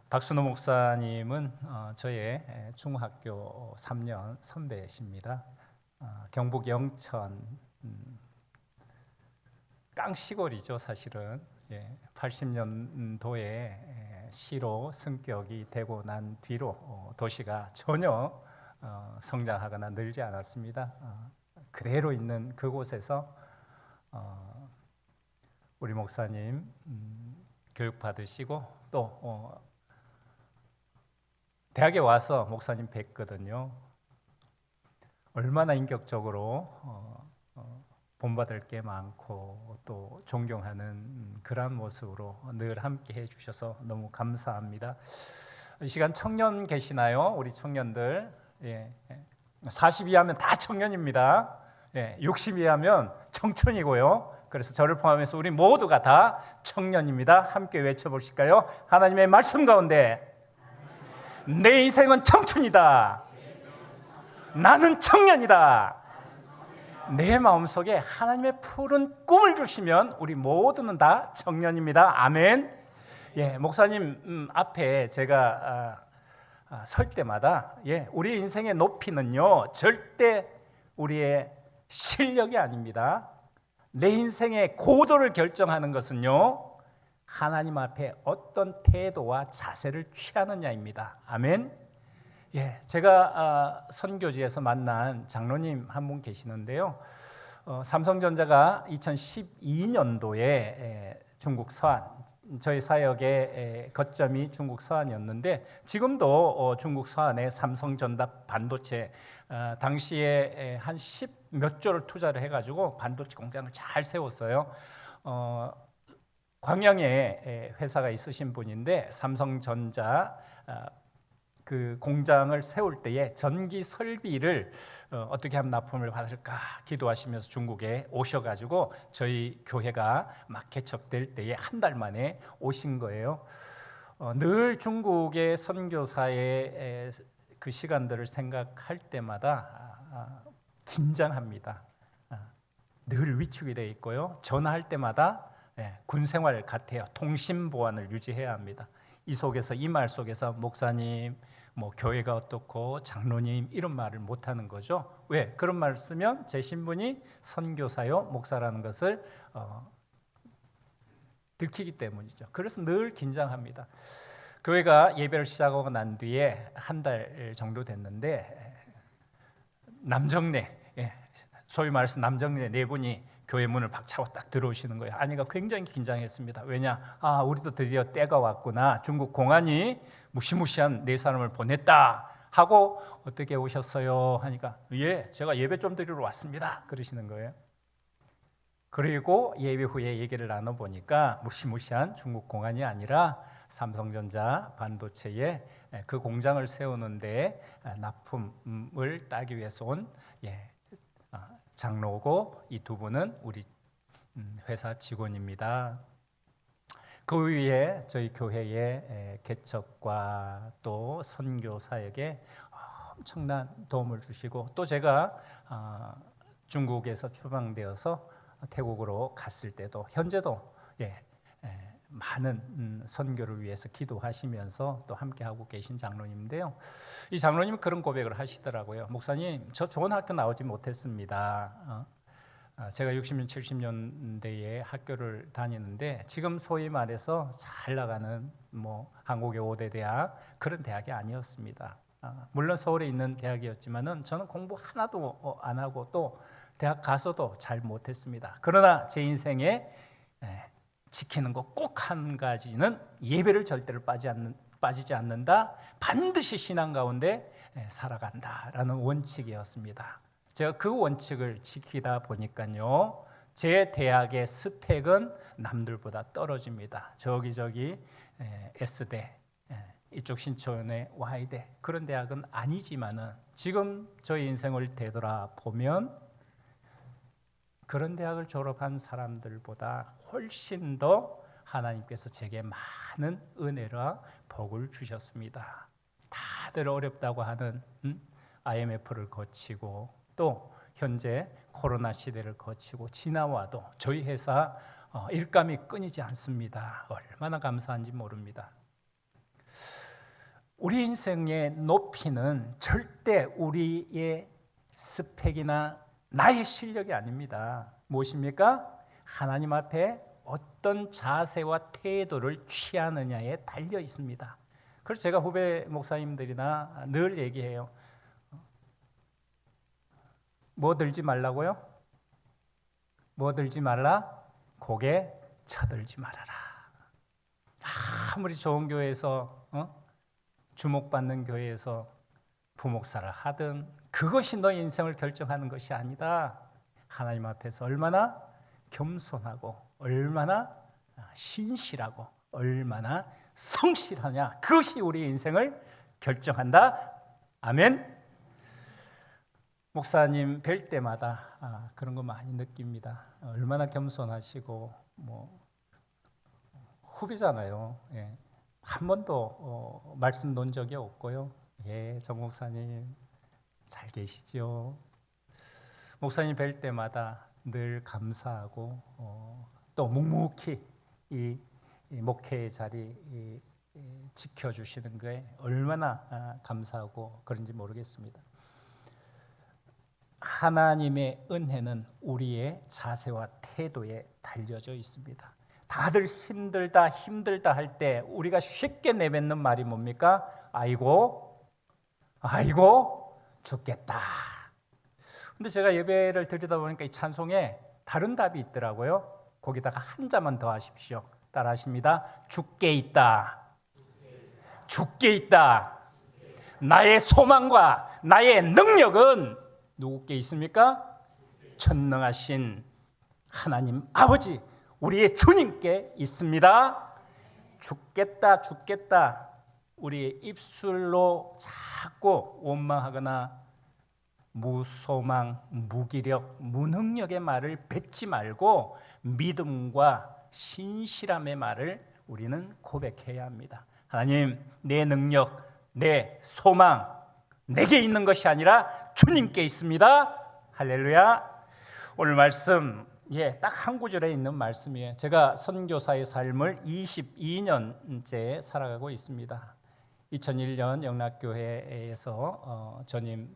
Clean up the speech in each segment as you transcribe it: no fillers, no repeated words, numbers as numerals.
박순호 목사님은 저의 중학교 3년 선배이십니다. 경북 영천 깡시골이죠 사실은. 80년도에 시로 승격이 되고 난 뒤로 도시가 전혀 성장하거나 늘지 않았습니다. 그대로 있는 그곳에서 우리 목사님 교육받으시고 또 대학에 와서 목사님 뵀거든요. 얼마나 인격적으로 본받을 게 많고 또 존경하는 그런 모습으로 늘 함께 해주셔서 너무 감사합니다. 이 시간 청년 계시나요? 우리 청년들. 40 이하면 다 청년입니다. 60 이하면 청춘이고요. 그래서 저를 포함해서 우리 모두가 다 청년입니다. 함께 외쳐보실까요? 하나님의 말씀 가운데 내 인생은 청춘이다. 나는 청년이다. 내 마음속에 하나님의 푸른 꿈을 주시면 우리 모두는 다 청년입니다. 아멘. 목사님 앞에 제가 설 때마다 우리 인생의 높이는요 절대 우리의 실력이 아닙니다. 내 인생의 고도를 결정하는 것은요 하나님 앞에 어떤 태도와 자세를 취하느냐입니다. 아멘. 제가 선교지에서 만난 장로님 한 분 계시는데요. 삼성전자가 2012년도에 중국 서안, 저희 사역의 거점이 중국 서안이었는데 지금도 중국 서안에 삼성전자 반도체 당시에 한 10 몇 조를 투자를 해가지고 반도체 공장을 잘 세웠어요. 광양에 회사가 있으신 분인데 삼성전자 그 공장을 세울 때에 전기 설비를 어떻게 하면 납품을 받을까 기도하시면서 중국에 오셔가지고 저희 교회가 막 개척될 때에 한 달 만에 오신 거예요. 늘 중국의 선교사의 그 시간들을 생각할 때마다 긴장합니다. 늘 위축이 되어 있고요. 전화할 때마다 군 생활 같아요. 통신 보안을 유지해야 합니다. 이 속에서 이 말 속에서 목사님, 교회가 어떻고 장로님 이런 말을 못 하는 거죠. 왜? 그런 말을 쓰면 제 신분이 선교사요 목사라는 것을 들키기 때문이죠. 그래서 늘 긴장합니다. 교회가 예배를 시작하고 난 뒤에 한 달 정도 됐는데 남정네, 소위 말해서 남정네 네 분이 교회 문을 박차고 딱 들어오시는 거예요. 아내가 굉장히 긴장했습니다. 왜냐? 우리도 드디어 때가 왔구나. 중국 공안이 무시무시한 네 사람을 보냈다 하고 어떻게 오셨어요? 하니까 제가 예배 좀 드리러 왔습니다. 그러시는 거예요. 그리고 예배 후에 얘기를 나눠보니까 무시무시한 중국 공안이 아니라 삼성전자 반도체에 그 공장을 세우는데 납품을 따기 위해서 온 장로고 이 두 분은 우리 회사 직원입니다. 그 위에 저희 교회의 개척과 또 선교 사역에 엄청난 도움을 주시고 또 제가 중국에서 추방되어서 태국으로 갔을 때도 현재도 많은 선교를 위해서 기도하시면서 또 함께하고 계신 장로님인데요. 이 장로님은 그런 고백을 하시더라고요. 목사님, 저 좋은 학교 나오지 못했습니다. 제가 60년, 70년대에 학교를 다니는데 지금 소위 말해서 잘 나가는 한국의 5대 대학 그런 대학이 아니었습니다. 물론 서울에 있는 대학이었지만은 저는 공부 하나도 안 하고 또 대학 가서도 잘 못했습니다. 그러나 제 인생에 지키는 거 꼭 한 가지는 예배를 절대로 빠지지 않는다. 반드시 신앙 가운데 살아간다라는 원칙이었습니다. 제가 그 원칙을 지키다 보니까요, 제 대학의 스펙은 남들보다 떨어집니다. 저기 S대, 이쪽 신촌의 Y대 그런 대학은 아니지만은 지금 저희 인생을 되돌아보면 그런 대학을 졸업한 사람들보다 훨씬 더 하나님께서 제게 많은 은혜와 복을 주셨습니다. 다들 어렵다고 하는 IMF를 거치고 또 현재 코로나 시대를 거치고 지나와도 저희 회사 일감이 끊이지 않습니다. 얼마나 감사한지 모릅니다. 우리 인생의 높이는 절대 우리의 스펙이나 나의 실력이 아닙니다. 무엇입니까? 하나님 앞에 어떤 자세와 태도를 취하느냐에 달려 있습니다. 그래서 제가 후배 목사님들이나 늘 얘기해요. 뭐 들지 말라고요? 뭐 들지 말라? 고개 쳐들지 말아라. 아무리 좋은 교회에서 주목받는 교회에서 부목사를 하든 그것이 너 인생을 결정하는 것이 아니다. 하나님 앞에서 얼마나 겸손하고 얼마나 신실하고 얼마나 성실하냐, 그것이 우리 인생을 결정한다. 아멘. 목사님 뵐 때마다 그런 거 많이 느낍니다. 얼마나 겸손하시고 후배잖아요. 예. 한 번도 말씀 놓은 적이 없고요. 예, 정 목사님 잘 계시죠? 목사님 뵐 때마다 늘 감사하고 또 묵묵히 이 목회의 자리 지켜주시는 거에 얼마나 감사하고 그런지 모르겠습니다. 하나님의 은혜는 우리의 자세와 태도에 달려져 있습니다. 다들 힘들다 할 때 우리가 쉽게 내뱉는 말이 뭡니까? 아이고 죽겠다. 근데 제가 예배를 드리다 보니까 이 찬송에 다른 답이 있더라고요. 거기다가 한 자만 더 하십시오. 따라 하십니다. 죽게 있다. 나의 소망과 나의 능력은 누구께 있습니까? 전능하신 하나님 아버지, 우리의 주님께 있습니다. 죽겠다. 우리의 입술로 자꾸 원망하거나 무소망, 무기력, 무능력의 말을 뱉지 말고 믿음과 신실함의 말을 우리는 고백해야 합니다. 하나님, 내 능력, 내 소망 내게 있는 것이 아니라 주님께 있습니다. 할렐루야. 오늘 말씀 딱 한 구절에 있는 말씀이에요. 제가 선교사의 삶을 22년째 살아가고 있습니다. 2001년 영락교회에서 전임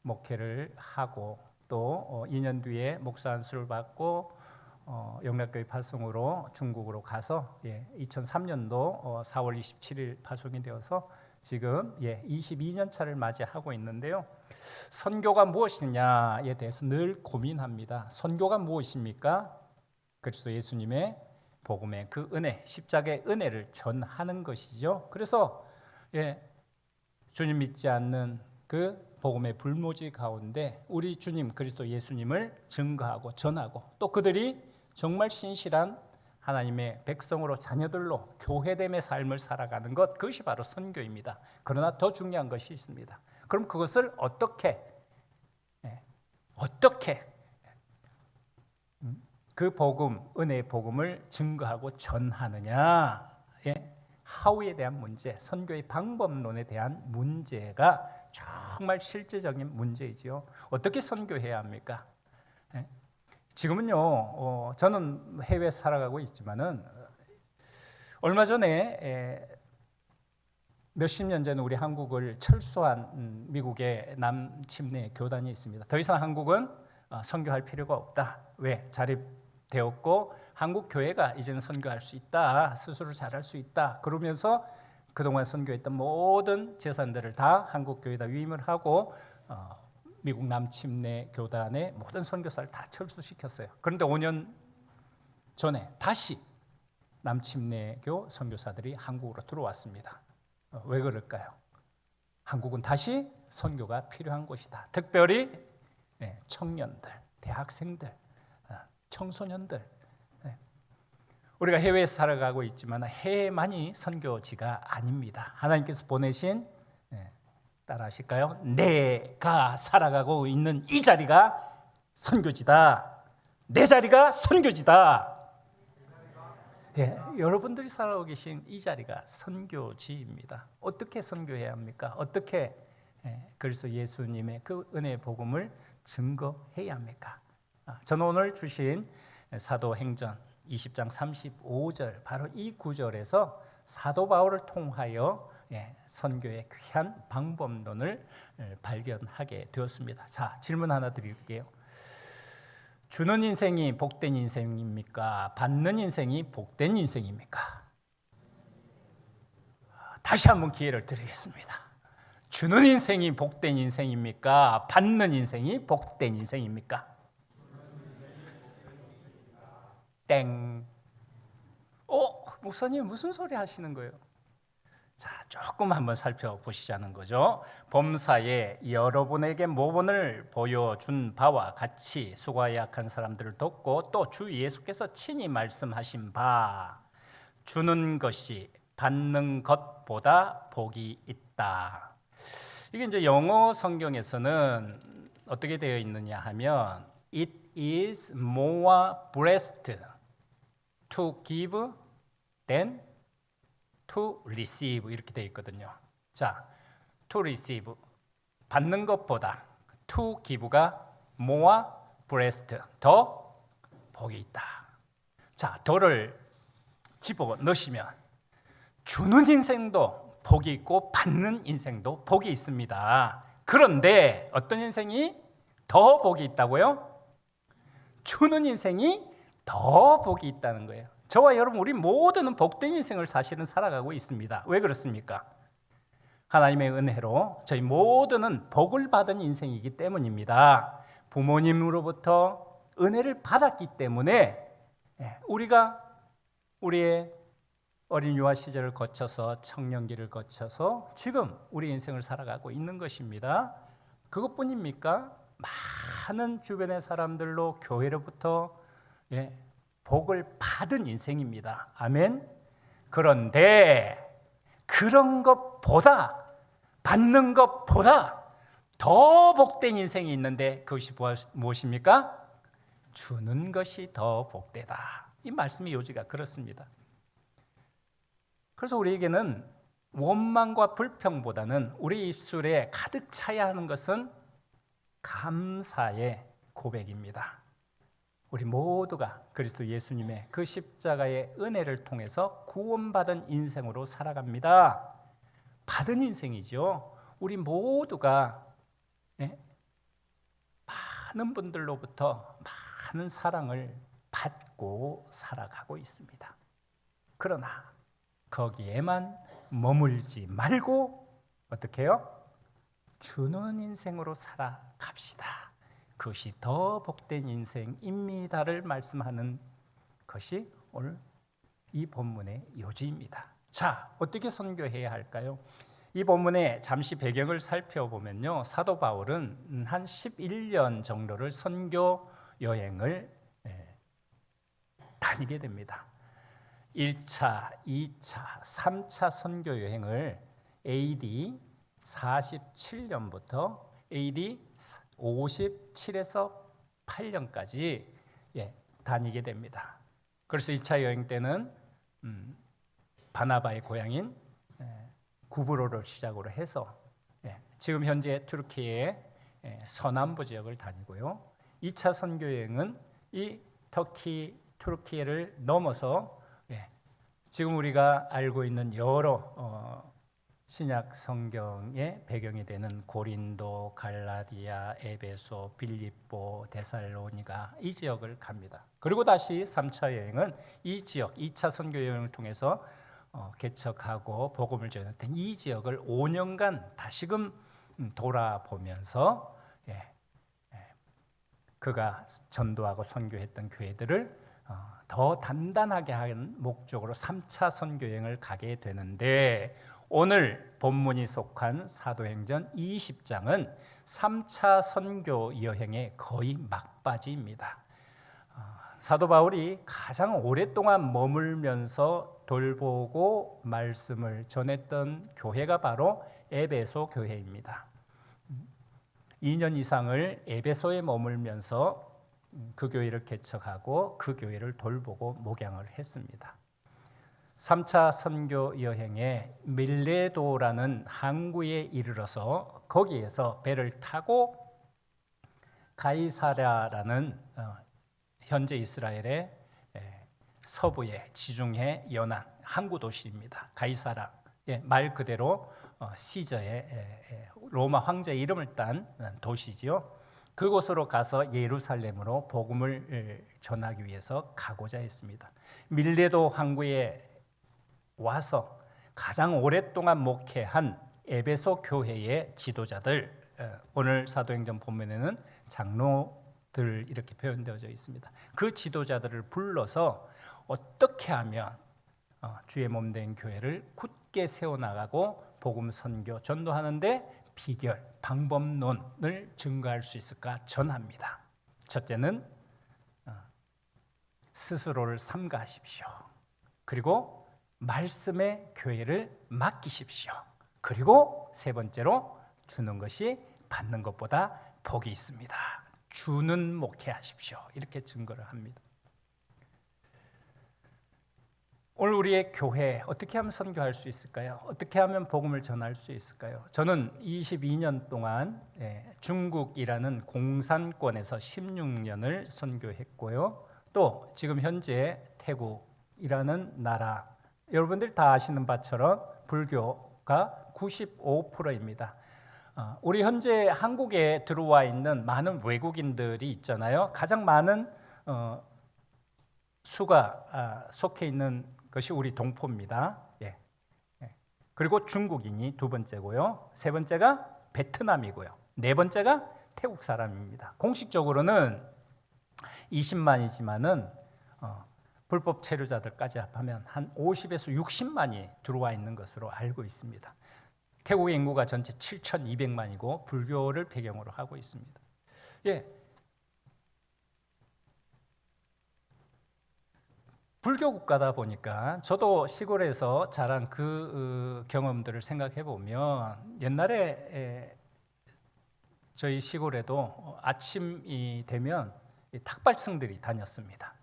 목회를 하고 또 2년 뒤에 목사 안수를 받고 영락교회 파송으로 중국으로 가서 2003년도 4월 27일 파송이 되어서 지금 22년 차를 맞이하고 있는데요. 선교가 무엇이냐에 대해서 늘 고민합니다. 선교가 무엇입니까? 그리스도 예수님의 복음의 그 은혜, 십자가의 은혜를 전하는 것이죠. 그래서 주님 믿지 않는 그 복음의 불모지 가운데 우리 주님 그리스도 예수님을 증거하고 전하고 또 그들이 정말 신실한 하나님의 백성으로 자녀들로 교회됨의 삶을 살아가는 것, 그것이 바로 선교입니다. 그러나 더 중요한 것이 있습니다. 그럼 그것을 어떻게 그 복음, 은혜의 복음을 증거하고 전하느냐, 하우에 대한 문제, 선교의 방법론에 대한 문제가 정말 실제적인 문제이지요. 어떻게 선교해야 합니까? 지금은요, 저는 해외에 살아가고 있지만은 얼마 전에 몇십 년 전에 우리 한국을 철수한 미국의 남침내 교단이 있습니다. 더 이상 한국은 선교할 필요가 없다. 왜? 자립되었고 한국 교회가 이제는 선교할 수 있다. 스스로 잘할 수 있다. 그러면서 그동안 선교했던 모든 재산들을 다 한국 교회에다 위임을 하고 미국 남침내 교단의 모든 선교사를 다 철수시켰어요. 그런데 5년 전에 다시 남침내교 선교사들이 한국으로 들어왔습니다. 왜 그럴까요? 한국은 다시 선교가 필요한 곳이다. 특별히 청년들, 대학생들, 청소년들. 우리가 해외에 살아가고 있지만 해외만이 선교지가 아닙니다. 하나님께서 보내신, 따라 하실까요? 내가 살아가고 있는 이 자리가 선교지다. 내 자리가 선교지다. 여러분들이 살아오고 계신 이 자리가 선교지입니다. 어떻게 선교해야 합니까? 어떻게 그리스도 예수님의 그 은혜의 복음을 증거해야 합니까? 저는 오늘 주신 사도행전 20장 35절 바로 이 구절에서 사도 바울을 통하여 선교의 귀한 방법론을 발견하게 되었습니다. 자, 질문 하나 드릴게요. 주는 인생이 복된 인생입니까? 받는 인생이 복된 인생입니까? 다시 한번 기회를 드리겠습니다. 주는 인생이 복된 인생입니까? 받는 인생이 복된 인생입니까? 땡. 목사님 무슨 소리 하시는 거예요? 자, 조금 한번 살펴보시자는 거죠. 범사에 여러분에게 모본을 보여준 바와 같이 수고에 약한 사람들을 돕고 또 주 예수께서 친히 말씀하신 바 주는 것이 받는 것보다 복이 있다. 이게 이제 영어 성경에서는 어떻게 되어 있느냐 하면 It is more blessed to give than to receive 이렇게 되어 있거든요. 자, to receive 받는 것보다 to give가 more blessed 더 복이 있다. 자, 더를 집어 넣으시면 주는 인생도 복이 있고 받는 인생도 복이 있습니다. 그런데 어떤 인생이 더 복이 있다고요? 주는 인생이 더 복이 있다는 거예요. 저와 여러분 우리 모두는 복된 인생을 사실은 살아가고 있습니다. 왜 그렇습니까? 하나님의 은혜로 저희 모두는 복을 받은 인생이기 때문입니다. 부모님으로부터 은혜를 받았기 때문에 우리가 우리의 어린 유아 시절을 거쳐서 청년기를 거쳐서 지금 우리 인생을 살아가고 있는 것입니다. 그것뿐입니까? 많은 주변의 사람들로 교회로부터 복을 받은 인생입니다. 아멘. 그런데 그런 것보다 받는 것보다 더 복된 인생이 있는데 그것이 무엇입니까? 주는 것이 더 복되다. 이 말씀의 요지가 그렇습니다. 그래서 우리에게는 원망과 불평보다는 우리 입술에 가득 차야 하는 것은 감사의 고백입니다. 우리 모두가 그리스도 예수님의 그 십자가의 은혜를 통해서 구원받은 인생으로 살아갑니다. 받은 인생이죠. 우리 모두가 많은 분들로부터 많은 사랑을 받고 살아가고 있습니다. 그러나 거기에만 머물지 말고 어떻게 해요? 주는 인생으로 살아갑시다. 그것이 더 복된 인생입니다를 말씀하는 것이 오늘 이 본문의 요지입니다. 자, 어떻게 선교해야 할까요? 이 본문에 잠시 배경을 살펴보면요, 사도 바울은 한 11년 정도를 선교 여행을 다니게 됩니다. 1차, 2차, 3차 선교 여행을 AD 47년부터 AD 57에서 8년까지 다니게 됩니다. 그래서 1차 여행 때는 바나바의 고향인 구브로를 시작으로 해서 지금 현재 튀르키예의 서남부 지역을 다니고요. 2차 선교 여행은 이 튀르키예를 넘어서 지금 우리가 알고 있는 여러 신약 성경의 배경이 되는 고린도, 갈라디아, 에베소, 빌립보, 데살로니가 이 지역을 갑니다. 그리고 다시 3차 여행은 이 지역, 2차 선교 여행을 통해서 개척하고 복음을 전했던 이 지역을 5년간 다시금 돌아보면서 그가 전도하고 선교했던 교회들을 더 단단하게 하는 목적으로 3차 선교 여행을 가게 되는데 오늘 본문이 속한 사도행전 20장은 3차 선교 여행의 거의 막바지입니다. 사도 바울이 가장 오랫동안 머물면서 돌보고 말씀을 전했던 교회가 바로 에베소 교회입니다. 2년 이상을 에베소에 머물면서 그 교회를 개척하고 그 교회를 돌보고 목양을 했습니다. 3차 선교 여행에 밀레도라는 항구에 이르러서 거기에서 배를 타고 가이사랴라는 현재 이스라엘의 서부의 지중해 연안 항구 도시입니다. 가이사랴 말 그대로 시저의 로마 황제의 이름을 딴 도시지요. 그곳으로 가서 예루살렘으로 복음을 전하기 위해서 가고자 했습니다. 밀레도 항구에 와서 가장 오랫동안 목회한 에베소 교회의 지도자들, 오늘 사도행전 본문에는 장로들 이렇게 표현되어져 있습니다. 그 지도자들을 불러서 어떻게 하면 주의 몸된 교회를 굳게 세워나가고 복음 선교 전도하는데 비결, 방법론을 증거할 수 있을까 전합니다. 첫째는 스스로를 삼가하십시오. 그리고 말씀의 교회를 맡기십시오. 그리고 세 번째로 주는 것이 받는 것보다 복이 있습니다. 주는 목회하십시오. 이렇게 증거를 합니다. 오늘 우리의 교회 어떻게 하면 선교할 수 있을까요? 어떻게 하면 복음을 전할 수 있을까요? 저는 22년 동안 중국이라는 공산권에서 16년을 선교했고요. 또 지금 현재 태국이라는 나라, 여러분들이 다 아시는 바처럼 불교가 95%입니다. 우리 현재 한국에 들어와 있는 많은 외국인들이 있잖아요. 가장 많은 수가 속해 있는 것이 우리 동포입니다. 그리고 중국인이 두 번째고요. 세 번째가 베트남이고요. 네 번째가 태국 사람입니다. 공식적으로는 20만이지만은 불법 체류자들까지 합하면 한 50에서 60만이 들어와 있는 것으로 알고 있습니다. 태국의 인구가 전체 7,200만이고 불교를 배경으로 하고 있습니다. 불교 국가다 보니까 저도 시골에서 자란 그 경험들을 생각해 보면 옛날에 저희 시골에도 아침이 되면 탁발승들이 다녔습니다.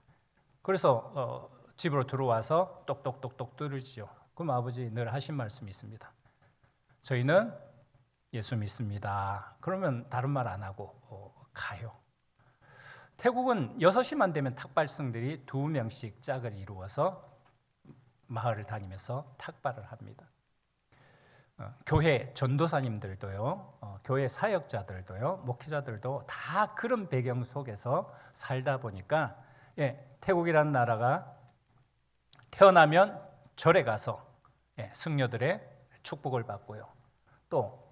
그래서 집으로 들어와서 똑똑똑똑 뚫으죠. 그럼 아버지 늘 하신 말씀이 있습니다. 저희는 예수 믿습니다. 그러면 다른 말 안 하고 가요. 태국은 6시만 되면 탁발승들이 2명씩 짝을 이루어서 마을을 다니면서 탁발을 합니다. 교회 전도사님들도요, 교회 사역자들도요, 목회자들도 다 그런 배경 속에서 살다 보니까 태국이라는 나라가 태어나면 절에 가서 승려들의 축복을 받고요. 또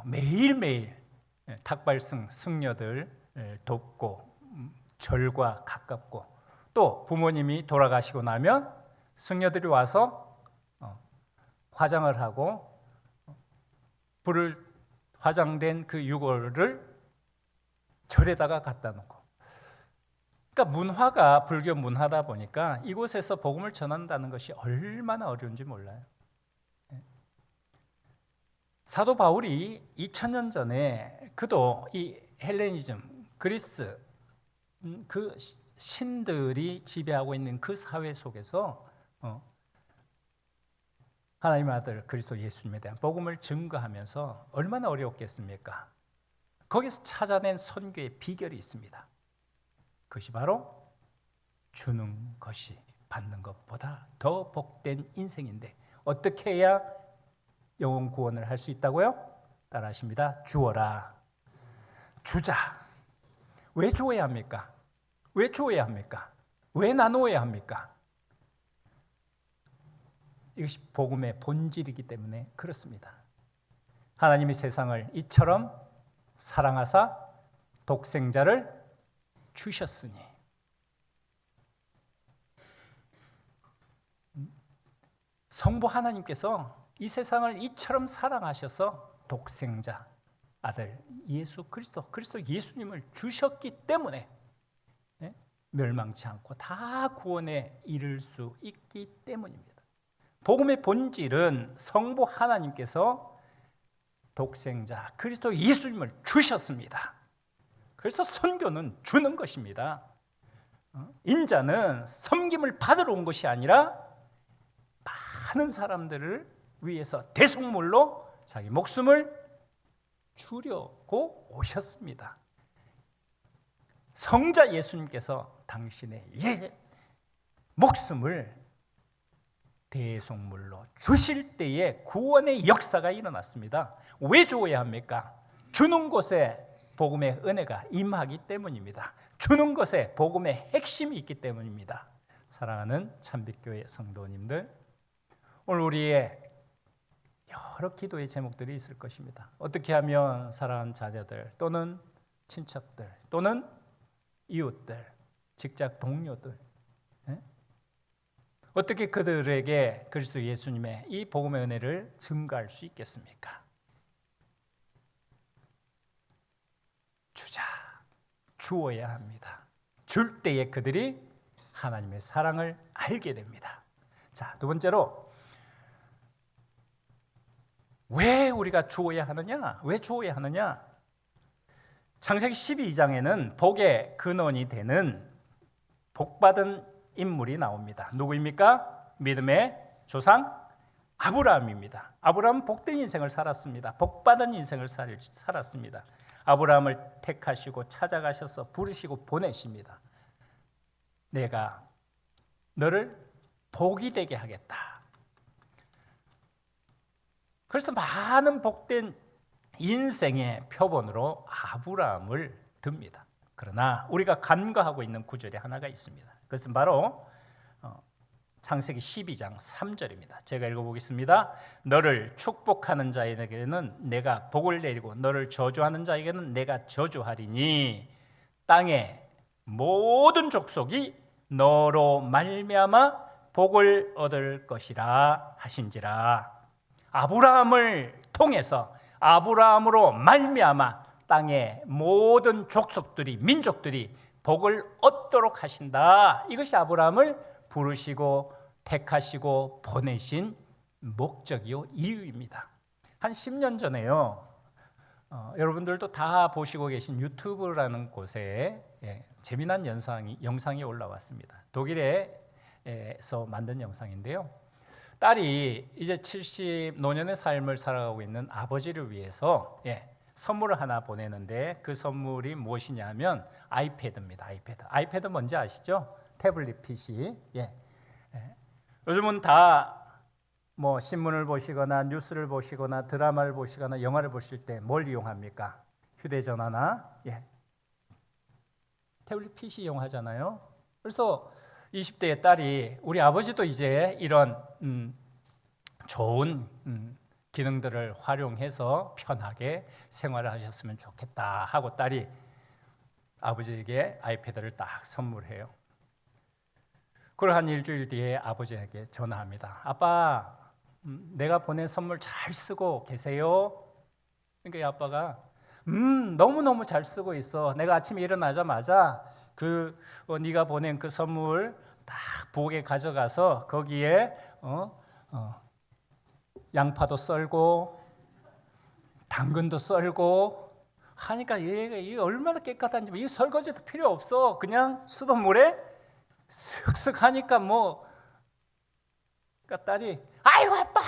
매일매일 탁발승 승려들 돕고 절과 가깝고, 또 부모님이 돌아가시고 나면 승려들이 와서 화장을 하고 불을 화장된 그 유골을 절에다가 갖다 놓고, 그러니까 문화가 불교 문화다 보니까 이곳에서 복음을 전한다는 것이 얼마나 어려운지 몰라요. 사도 바울이 2000년 전에 그도 이 헬레니즘, 그리스 그 신들이 지배하고 있는 그 사회 속에서 하나님의 아들 그리스도 예수님에 대한 복음을 증거하면서 얼마나 어려웠겠습니까? 거기서 찾아낸 선교의 비결이 있습니다. 그것이 바로 주는 것이 받는 것보다 더 복된 인생인데 어떻게 해야 영혼 구원을 할 수 있다고요? 따라하십니다. 주어라. 주자. 왜 주어야 합니까? 왜 주어야 합니까? 왜 나누어야 합니까? 이것이 복음의 본질이기 때문에 그렇습니다. 하나님이 세상을 이처럼 사랑하사 독생자를 주셨으니, 성부 하나님께서 이 세상을 이처럼 사랑하셔서 독생자 아들 예수 그리스도 예수님을 주셨기 때문에 멸망치 않고 다 구원에 이를 수 있기 때문입니다. 복음의 본질은 성부 하나님께서 독생자 그리스도 예수님을 주셨습니다. 그래서 선교는 주는 것입니다. 인자는 섬김을 받으러 온 것이 아니라 많은 사람들을 위해서 대속물로 자기 목숨을 주려고 오셨습니다. 성자 예수님께서 당신의 목숨을 대속물로 주실 때에 구원의 역사가 일어났습니다. 왜 주어야 합니까? 주는 곳에 복음의 은혜가 임하기 때문입니다. 주는 것에 복음의 핵심이 있기 때문입니다. 사랑하는 참빛교회 성도님들, 오늘 우리의 여러 기도의 제목들이 있을 것입니다. 어떻게 하면 사랑하는 자녀들 또는 친척들 또는 이웃들, 직장 동료들, 어떻게 그들에게 그리스도 예수님의 이 복음의 은혜를 증가할 수 있겠습니까? 주어야 합니다. 줄 때에 그들이 하나님의 사랑을 알게 됩니다. 자, 두 번째로 왜 우리가 주어야 하느냐? 왜 주어야 하느냐? 창세기 12장에는 복의 근원이 되는 복받은 인물이 나옵니다. 누구입니까? 믿음의 조상 아브라함입니다. 아브라함은 복된 인생을 살았습니다. 복받은 인생을 살았습니다. 아브라함을 택하시고 찾아가셔서 부르시고 보내십니다. 내가 너를 복이 되게 하겠다. 그래서 많은 복된 인생의 표본으로 아브라함을 듭니다. 그러나 우리가 간과하고 있는 구절이 하나가 있습니다. 그것은 바로 창세기 12장 3절입니다. 제가 읽어보겠습니다. 너를 축복하는 자에게는 내가 복을 내리고 너를 저주하는 자에게는 내가 저주하리니 땅의 모든 족속이 너로 말미암아 복을 얻을 것이라 하신지라. 아브라함을 통해서 아브라함으로 말미암아 땅의 모든 족속들이 민족들이 복을 얻도록 하신다. 이것이 아브라함을 부르시고 택하시고 보내신 목적이요 이유입니다. 한 10년 전에요. 여러분들도 다 보시고 계신 유튜브라는 곳에 재미난 영상이 올라왔습니다. 독일에서 만든 영상인데요. 딸이 이제 70 노년의 삶을 살아가고 있는 아버지를 위해서 선물을 하나 보내는데 그 선물이 무엇이냐면 아이패드입니다. 아이패드 뭔지 아시죠? 태블릿 PC. 요즘은 다 뭐 신문을 보시거나 뉴스를 보시거나 드라마를 보시거나 영화를 보실 때 뭘 이용합니까? 휴대전화나 태블릿 PC 이용하잖아요. 그래서 20대의 딸이 우리 아버지도 이제 이런 좋은 기능들을 활용해서 편하게 생활을 하셨으면 좋겠다 하고 딸이 아버지에게 아이패드를 딱 선물해요. 그리고 한 일주일 뒤에 아버지에게 전화합니다. 아빠, 내가 보낸 선물 잘 쓰고 계세요? 그러니까 아빠가 너무너무 잘 쓰고 있어. 내가 아침에 일어나자마자 네가 보낸 그 선물 딱 부엌에 가져가서 거기에 양파도 썰고 당근도 썰고 하니까 얘가 이게 얼마나 깨끗한지 이 설거지도 필요 없어. 그냥 수돗물에 슥슥 하니까 그러니까 딸이 아이고 아빠.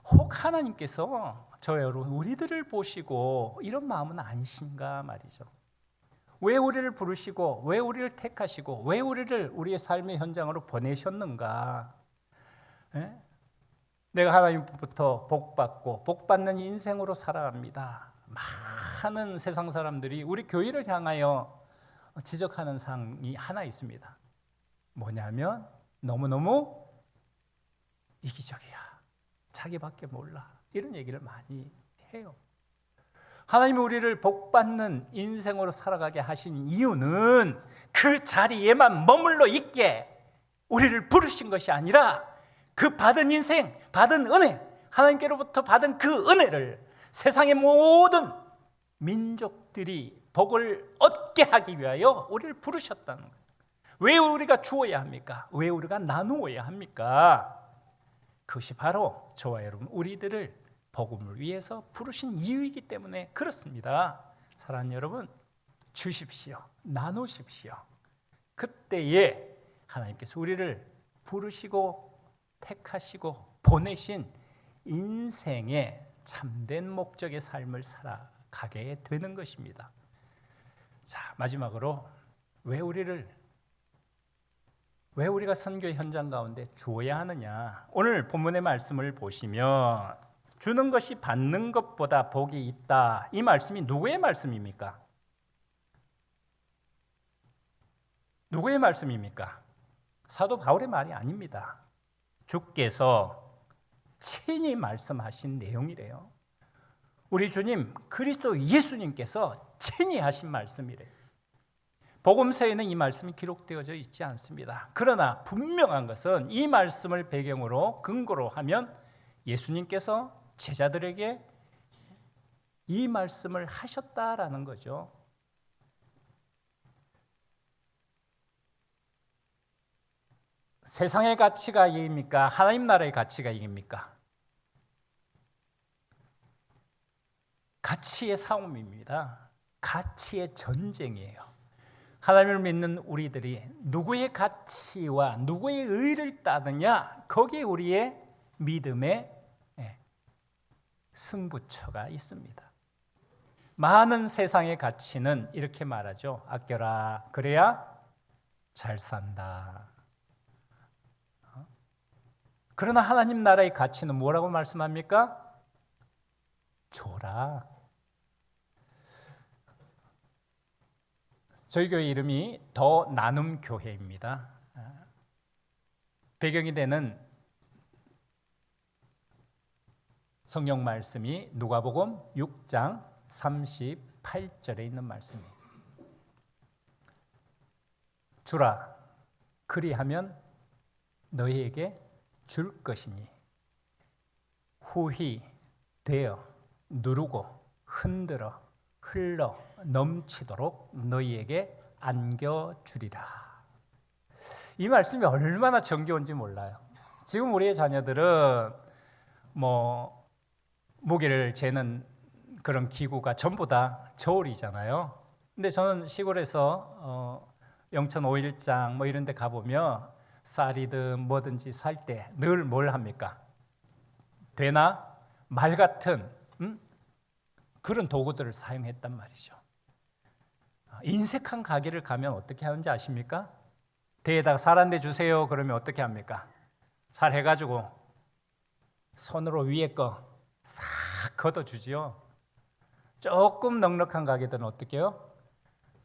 혹 하나님께서 여러분 우리들을 보시고 이런 마음은 아니신가 말이죠. 왜 우리를 부르시고 왜 우리를 택하시고 왜 우리를 우리의 삶의 현장으로 보내셨는가? 내가 하나님부터 복받고 복받는 인생으로 살아갑니다. 많은 세상 사람들이 우리 교회를 향하여 지적하는 상이 하나 있습니다. 뭐냐면 너무너무 이기적이야. 자기밖에 몰라. 이런 얘기를 많이 해요. 하나님이 우리를 복받는 인생으로 살아가게 하신 이유는 그 자리에만 머물러 있게 우리를 부르신 것이 아니라 그 받은 인생, 받은 은혜, 하나님께로부터 받은 그 은혜를 세상의 모든 민족들이 복을 얻게 하기 위하여 우리를 부르셨다는 거예요. 왜 우리가 주어야 합니까? 왜 우리가 나누어야 합니까? 그것이 바로 저와 여러분 우리들을 복음을 위해서 부르신 이유이기 때문에 그렇습니다. 사랑하는 여러분, 주십시오. 나누십시오. 그때에 하나님께서 우리를 부르시고 택하시고 보내신 인생의 참된 목적의 삶을 살아가게 되는 것입니다. 자, 마지막으로 왜 우리를 왜 우리가 선교 현장 가운데 주어야 하느냐? 오늘 본문의 말씀을 보시면 주는 것이 받는 것보다 복이 있다. 이 말씀이 누구의 말씀입니까? 누구의 말씀입니까? 사도 바울의 말이 아닙니다. 주께서 친히 말씀하신 내용이래요. 우리 주님 그리스도 예수님께서 친히 하신 말씀이래요. 복음서에는 이 말씀이 기록되어져 있지 않습니다. 그러나 분명한 것은 이 말씀을 배경으로 근거로 하면 예수님께서 제자들에게 이 말씀을 하셨다라는 거죠. 세상의 가치가 이깁니까? 하나님 나라의 가치가 이깁니까? 가치의 싸움입니다. 가치의 전쟁이에요. 하나님을 믿는 우리들이 누구의 가치와 누구의 의를 따르냐, 거기에 우리의 믿음의 승부처가 있습니다. 많은 세상의 가치는 이렇게 말하죠. 아껴라, 그래야 잘 산다. 그러나 하나님 나라의 가치는 뭐라고 말씀합니까? 줘라. 저희 교회 이름이 더 나눔 교회입니다. 배경이 되는 성경 말씀이 누가복음 6장 38절에 있는 말씀이에요. 주라, 그리하면 너희에게 줄 것이니 후히 되어 누르고 흔들어 흘러 넘치도록 너희에게 안겨주리라. 이 말씀이 얼마나 정겨운지 몰라요. 지금 우리의 자녀들은 무게를 재는 그런 기구가 전부 다 저울이잖아요. 근데 저는 시골에서 영천 오일장 이런 데 가보면 쌀이든 뭐든지 살 때 늘 뭘 합니까? 되나 말 같은 그런 도구들을 사용했단 말이죠. 인색한 가게를 가면 어떻게 하는지 아십니까? 대에다가 쌀 한 대 주세요. 그러면 어떻게 합니까? 쌀 해가지고 손으로 위에 거 싹 걷어주지요. 조금 넉넉한 가게들은 어떻게 해요?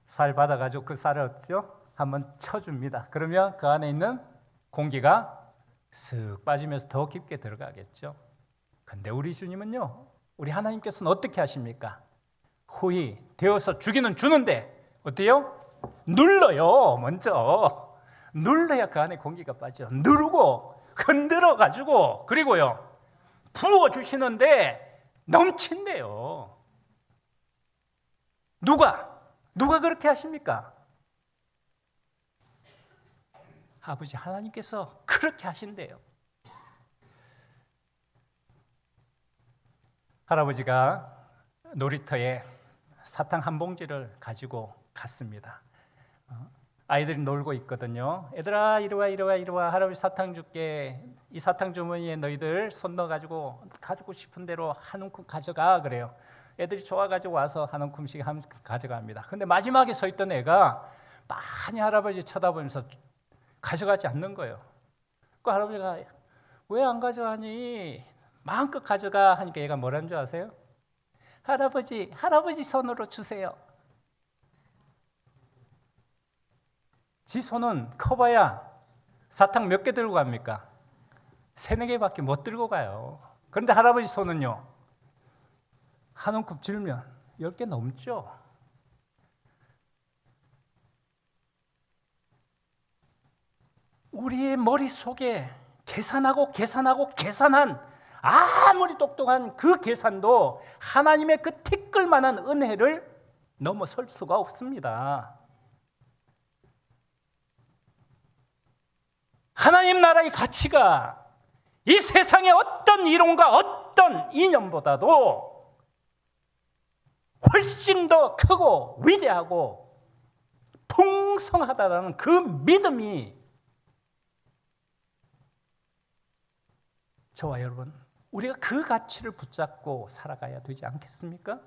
쌀 받아가지고 그 쌀을 어쩌죠? 한번 쳐줍니다. 그러면 그 안에 있는 공기가 쓱 빠지면서 더 깊게 들어가겠죠. 근데 우리 주님은요, 우리 하나님께서는 어떻게 하십니까? 후히 되어서 주기는 주는데 어때요? 눌러요. 먼저 눌러야 그 안에 공기가 빠져. 누르고 흔들어 가지고 그리고요 부어 주시는데 넘친대요. 누가 그렇게 하십니까? 아버지 하나님께서 그렇게 하신대요. 할아버지가 놀이터에 사탕 한 봉지를 가지고 갔습니다. 아이들이 놀고 있거든요. 얘들아 이리 와 할아버지 사탕 줄게. 이 사탕 주머니에 너희들 손 넣어가지고 가지고 싶은 대로 한 움큼 가져가 그래요. 애들이 좋아가지고 와서 한 움큼씩 가져갑니다. 근데 마지막에 서 있던 애가 많이 할아버지 쳐다보면서 가져가지 않는 거예요. 그 할아버지가 왜 안 가져가니? 마음껏 가져가 하니까 얘가 뭐라는 줄 아세요? 할아버지 손으로 주세요. 지 손은 커봐야 사탕 몇 개 들고 갑니까? 3-4개밖에 못 들고 가요. 그런데 할아버지 손은요, 한 움큼 들면 10개 넘죠. 우리의 머릿속에 계산한 아무리 똑똑한 그 계산도 하나님의 그 티끌만한 은혜를 넘어설 수가 없습니다. 하나님 나라의 가치가 이 세상의 어떤 이론과 어떤 이념보다도 훨씬 더 크고 위대하고 풍성하다는 그 믿음이 저와 여러분, 우리가 그 가치를 붙잡고 살아가야 되지 않겠습니까?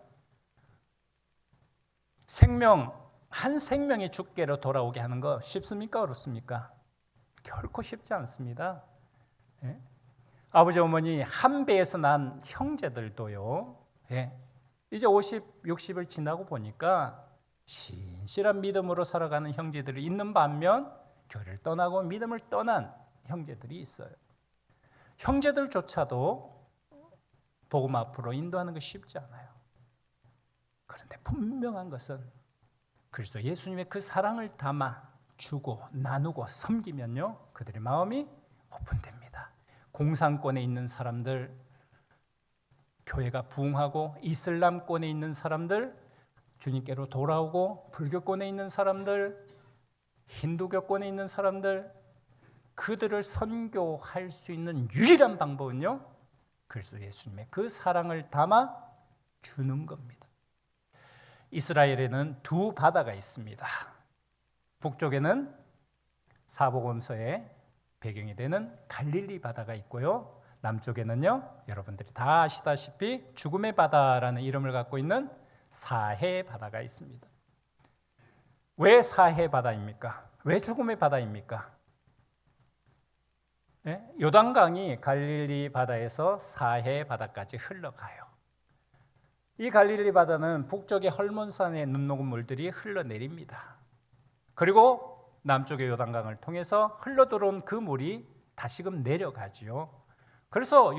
한 생명이 주께로 돌아오게 하는 거 쉽습니까? 어렵습니까? 결코 쉽지 않습니다. 예? 아버지 어머니 한 배에서 난 형제들도요. 예? 이제 50, 60을 지나고 보니까 신실한 믿음으로 살아가는 형제들이 있는 반면 교회를 떠나고 믿음을 떠난 형제들이 있어요. 형제들조차도 복음 앞으로 인도하는 것이 쉽지 않아요. 그런데 분명한 것은 그리스도 예수님의 그 사랑을 담아 주고 나누고 섬기면요, 그들의 마음이 오픈됩니다. 공산권에 있는 사람들, 교회가 부흥하고, 이슬람권에 있는 사람들 주님께로 돌아오고, 불교권에 있는 사람들, 힌두교권에 있는 사람들, 그들을 선교할 수 있는 유일한 방법은요, 그리스도 예수님의 그 사랑을 담아 주는 겁니다. 이스라엘에는 두 바다가 있습니다. 북쪽에는 사복음서의 배경이 되는 갈릴리 바다가 있고요, 남쪽에는요, 여러분들이 다 아시다시피 죽음의 바다라는 이름을 갖고 있는 사해 바다가 있습니다. 왜 사해 바다입니까? 왜 죽음의 바다입니까? 네? 요단강이 갈릴리 바다에서 사해 바다까지 흘러가요. 이 갈릴리 바다는 북쪽의 헐몬산의 눈 녹은 물들이 흘러내립니다. 그리고 남쪽의 요단강을 통해서 흘러들어온 그 물이 다시금 내려가지요. 그래서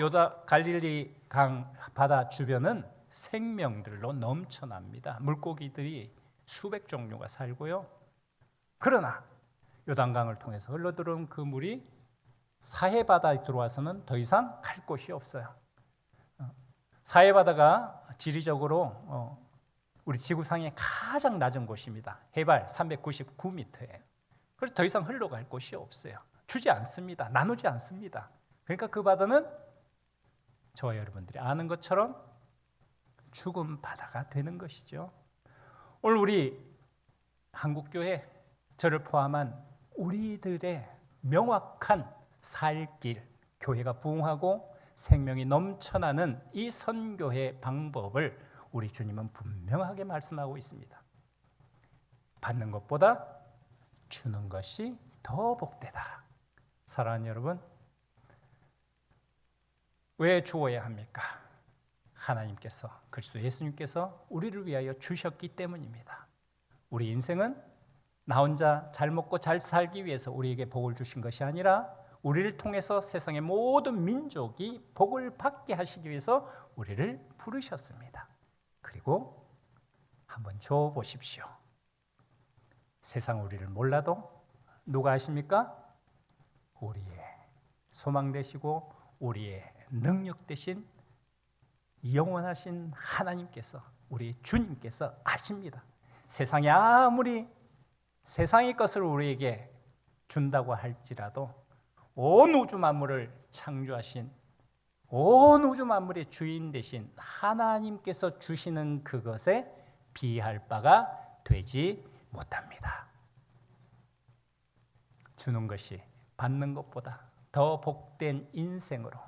갈릴리 강 바다 주변은 생명들로 넘쳐납니다. 물고기들이 수백 종류가 살고요. 그러나 요단강을 통해서 흘러들어온 그 물이 사해 바다에 들어와서는 더 이상 갈 곳이 없어요. 사해 바다가 지리적으로 우리 지구상의 가장 낮은 곳입니다. 해발 399m예요. 그래서 더 이상 흘러갈 곳이 없어요. 주지 않습니다. 나누지 않습니다. 그러니까 그 바다는 저와 여러분들이 아는 것처럼 죽음 바다가 되는 것이죠. 오늘 우리 한국교회, 저를 포함한 우리들의 명확한 살 길, 교회가 부흥하고 생명이 넘쳐나는 이 선교의 방법을 우리 주님은 분명하게 말씀하고 있습니다. 받는 것보다 주는 것이 더 복되다. 사랑하는 여러분, 왜 주어야 합니까? 하나님께서, 그리스도 예수님께서 우리를 위하여 주셨기 때문입니다. 우리 인생은 나 혼자 잘 먹고 잘 살기 위해서 우리에게 복을 주신 것이 아니라 우리를 통해서 세상의 모든 민족이 복을 받게 하시기 위해서 우리를 부르셨습니다. 그리고 한번 줘 보십시오. 세상 우리를 몰라도 누가 아십니까? 우리의 소망 되시고 우리의 능력 되신 영원하신 하나님께서, 우리 주님께서 아십니다. 세상이 아무리 세상의 것을 우리에게 준다고 할지라도 온 우주 만물을 창조하신, 온 우주 만물의 주인 되신 하나님께서 주시는 그것에 비할 바가 되지 못합니다. 주는 것이 받는 것보다 더 복된 인생으로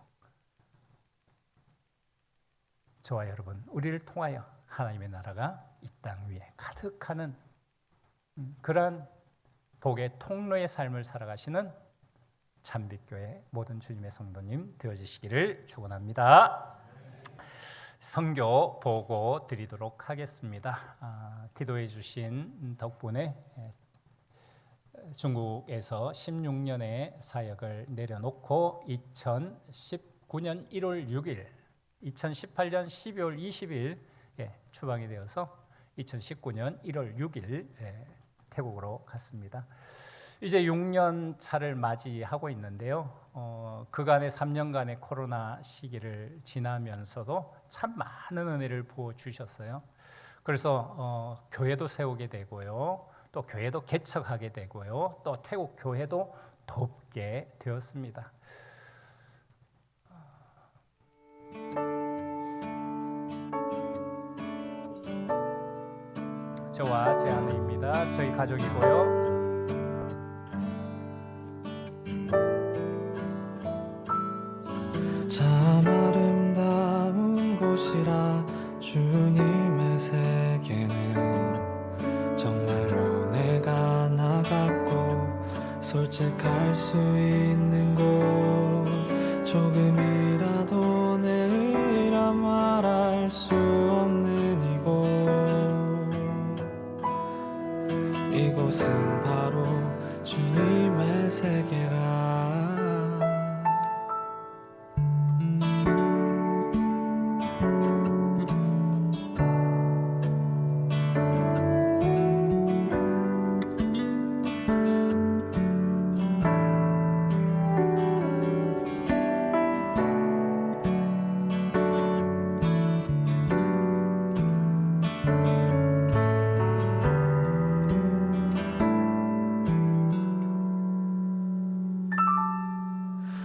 저와 여러분, 우리를 통하여 하나님의 나라가 이 땅 위에 가득하는 그러한 복의 통로의 삶을 살아가시는 참빛교회 모든 주님의 성도님 되어주시기를 축원합니다. 선교 보고 드리도록 하겠습니다. 기도해 주신 덕분에 중국에서 16년의 사역을 내려놓고 2019년 1월 6일, 2018년 12월 20일 추방이 되어서 2019년 1월 6일 태국으로 갔습니다. 이제 6년 차를 맞이하고 있는데요. 그간의 3년간의 코로나 시기를 지나면서도 참 많은 은혜를 부어주셨어요. 그래서 교회도 세우게 되고요, 또 교회도 개척하게 되고요, 또 태국 교회도 돕게 되었습니다. 저와 제 아내입니다. 저희 가족이고요. 참 아름다운 곳이라 주님의 세계는 정말로 내가 나갔고 솔직할 수 수 있는 곳 조금이라도 내의라 말할 수 없는 이곳은 바로 주님의 세계라.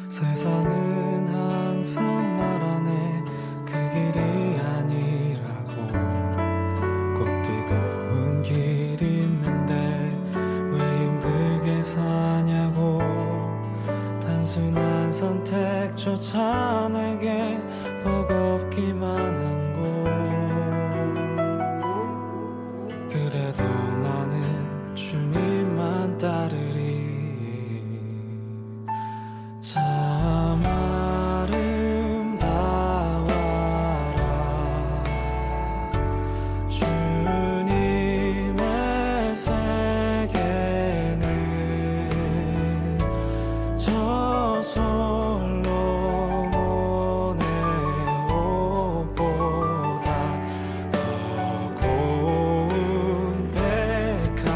세상은 항상 말하네 그 길이 아니라고. 꼭 뜨거운 길이 있는데 왜 힘들게 사냐고. 단순한 선택조차 내게 버겁기만 한 곳. 그래도 나는 주님만 따르리. 참 아름다워라 주님의 세계는 저 솔로몬의 옷보다 더 고운 백화.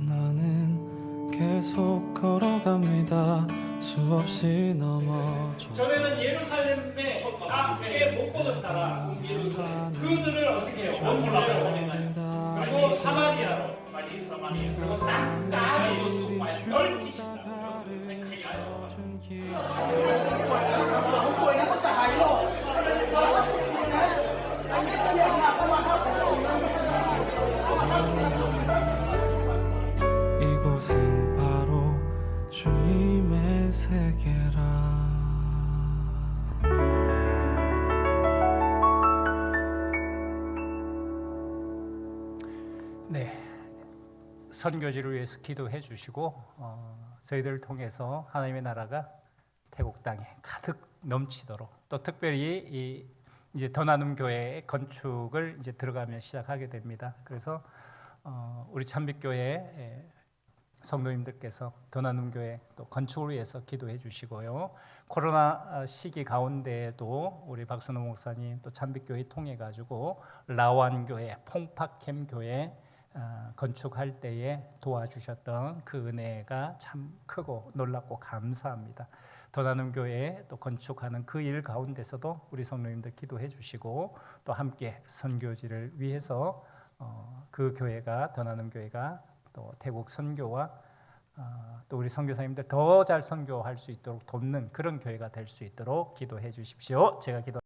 나는 계속 걸어갑니다. 수없이 넘어져. 전에는 예루살렘에 밖에 못 보던 사람 그들을 어떻게 해요? 원불러요. 그리고 사마리아로 그리고 땅까지 넓히신다. 이곳은 바로 주님의 세계라. 네, 선교지를 위해서 기도해 주시고 저희들을 통해서 하나님의 나라가 태국 땅에 가득 넘치도록, 또 특별히 이제 더 나눔 교회의 건축을 이제 들어가면 시작하게 됩니다. 그래서 우리 참빛교회 성도님들께서 더 나눔 교회 또 건축을 위해서 기도해 주시고요. 코로나 시기 가운데에도 우리 박순호 목사님 또 참빛교회 통해 가지고 라완 교회, 퐁파캠 교회 건축할 때에 도와주셨던 그 은혜가 참 크고 놀랍고 감사합니다. 더 나눔 교회 또 건축하는 그 일 가운데서도 우리 성도님들 기도해 주시고 또 함께 선교지를 위해서 그 교회가, 더 나눔 교회가 또 태국 선교와 또 우리 선교사님들 더 잘 선교할 수 있도록 돕는 그런 교회가 될 수 있도록 기도해 주십시오. 제가 기도